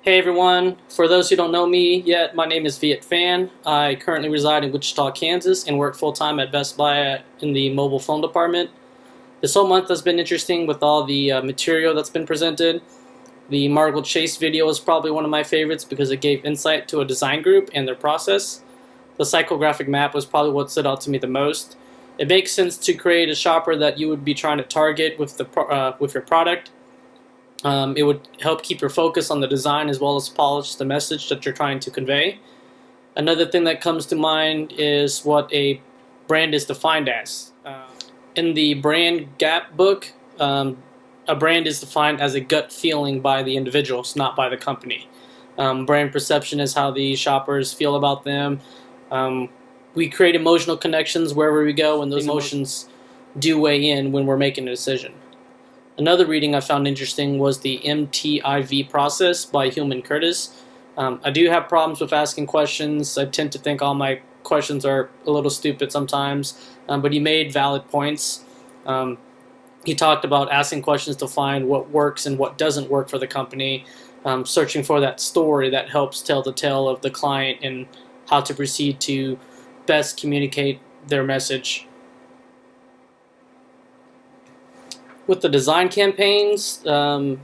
Hey everyone, for those who don't know me yet, my name is Wk4. I currently reside in Wichita, Kansas and work full-time at Best Buy in the mobile phone department. This whole month has been interesting with all the material that's been presented. The Margle Chase video is probably one of my favorites because it gave insight to a design group and their process. The psychographic map was probably what stood out to me the most. It makes sense to create a shopper that you would be trying to target with your product. It would help keep your focus on the design as well as polish the message that you're trying to convey. Another thing that comes to mind is what a brand is defined as. In the brand gap book, a brand is defined as a gut feeling by the individuals, not by the company. Brand perception is how the shoppers feel about them. We create emotional connections wherever we go, and those emotions do weigh in when we're making a decision. Another reading I found interesting was the MTIV process by Hillman Curtis. I do have problems with asking questions. I tend to think all my questions are a little stupid sometimes, but he made valid points. He talked about asking questions to find what works and what doesn't work for the company, searching for that story that helps tell the tale of the client and how to proceed to best communicate their message. With the design campaigns, there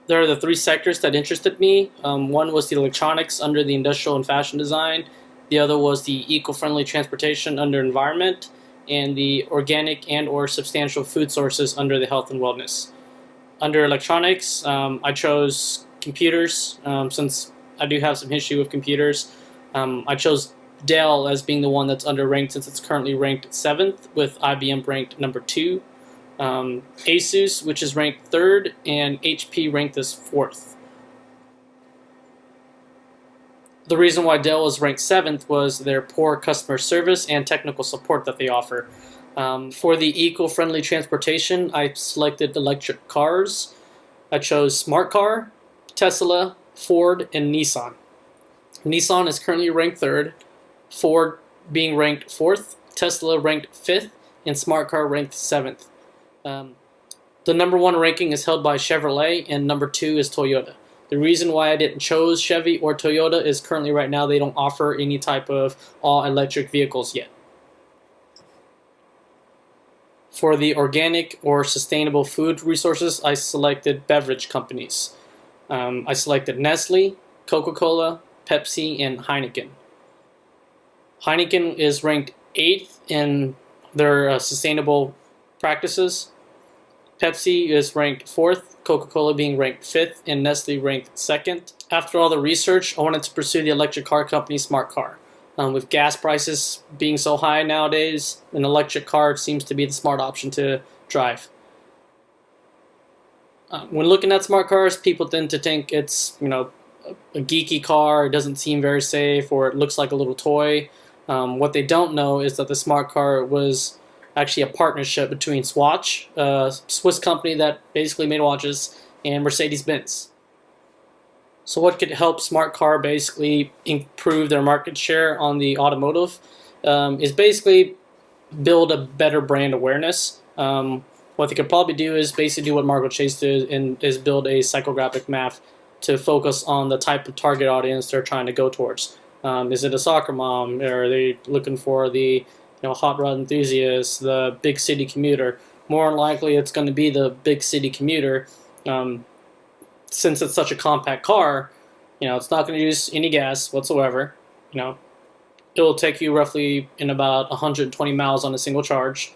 are the three sectors that interested me. One was the electronics under the industrial and fashion design. The other was the eco-friendly transportation under environment, and the organic and or substantial food sources under the health and wellness. Under electronics, I chose computers since I do have some history with computers. I chose Dell as being the one that's underranked since it's currently ranked 7th, with IBM ranked number 2. Asus, which is ranked 3rd, and HP ranked as 4th. The reason why Dell was ranked 7th was their poor customer service and technical support that they offer. For the eco-friendly transportation, I selected electric cars. I chose Smart Car, Tesla, Ford, and Nissan. Nissan is currently ranked 3rd, Ford being ranked 4th, Tesla ranked 5th, and Smart Car ranked 7th. The number 1 ranking is held by Chevrolet, and number 2 is Toyota. The reason why I didn't choose Chevy or Toyota is currently right now they don't offer any type of all-electric vehicles yet. For the organic or sustainable food resources, I selected beverage companies. I selected Nestle, Coca-Cola, Pepsi, and Heineken. Heineken is ranked 8th in their sustainable practices. Pepsi is ranked 4th, Coca-Cola being ranked 5th, and Nestle ranked 2nd. After all the research, I wanted to pursue the electric car company Smart Car. With gas prices being so high nowadays, an electric car seems to be the smart option to drive. When looking at smart cars, people tend to think it's, a geeky car, it doesn't seem very safe, or it looks like a little toy. What they don't know is that the smart car was actually a partnership between Swatch, a Swiss company that basically made watches, and Mercedes-Benz. So what could help Smart Car basically improve their market share on the automotive is basically build a better brand awareness. What they could probably do is basically do what Margle Chase did, and is build a psychographic map to focus on the type of target audience they're trying to go towards. Is it a soccer mom? Or are they looking for the hot rod enthusiast, the big city commuter? More than likely, it's going to be the big city commuter. Since it's such a compact car, it's not going to use any gas whatsoever. It will take you roughly in about 120 miles on a single charge.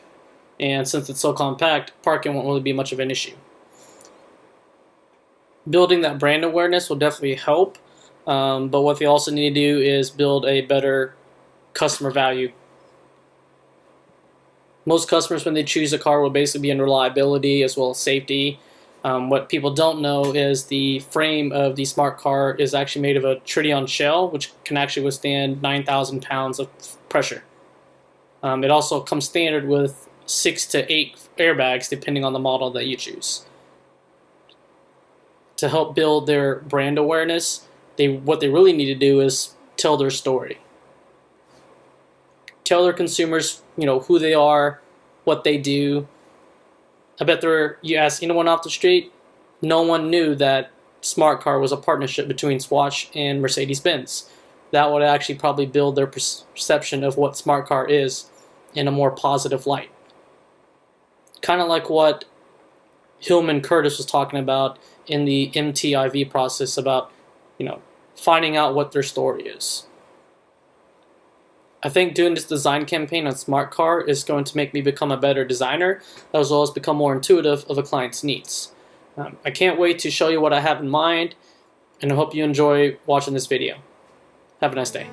And since it's so compact, parking won't really be much of an issue. Building that brand awareness will definitely help. But what they also need to do is build a better customer value. Most customers, when they choose a car, will basically be in reliability as well as safety. What people don't know is the frame of the smart car is actually made of a tritium shell, which can actually withstand 9,000 pounds of pressure. It also comes standard with 6 to 8 airbags, depending on the model that you choose. To help build their brand awareness, what they really need to do is tell their story. Tell their consumers, who they are, what they do. I bet you ask anyone off the street, no one knew that smart car was a partnership between Swatch and Mercedes-Benz. That would actually probably build their perception of what smart car is in a more positive light. Kind of like what Hillman Curtis was talking about in the MTIV process about, finding out what their story is. I think doing this design campaign on smart car is going to make me become a better designer, as well as become more intuitive of a client's needs. I can't wait to show you what I have in mind, and I hope you enjoy watching this video. Have a nice day.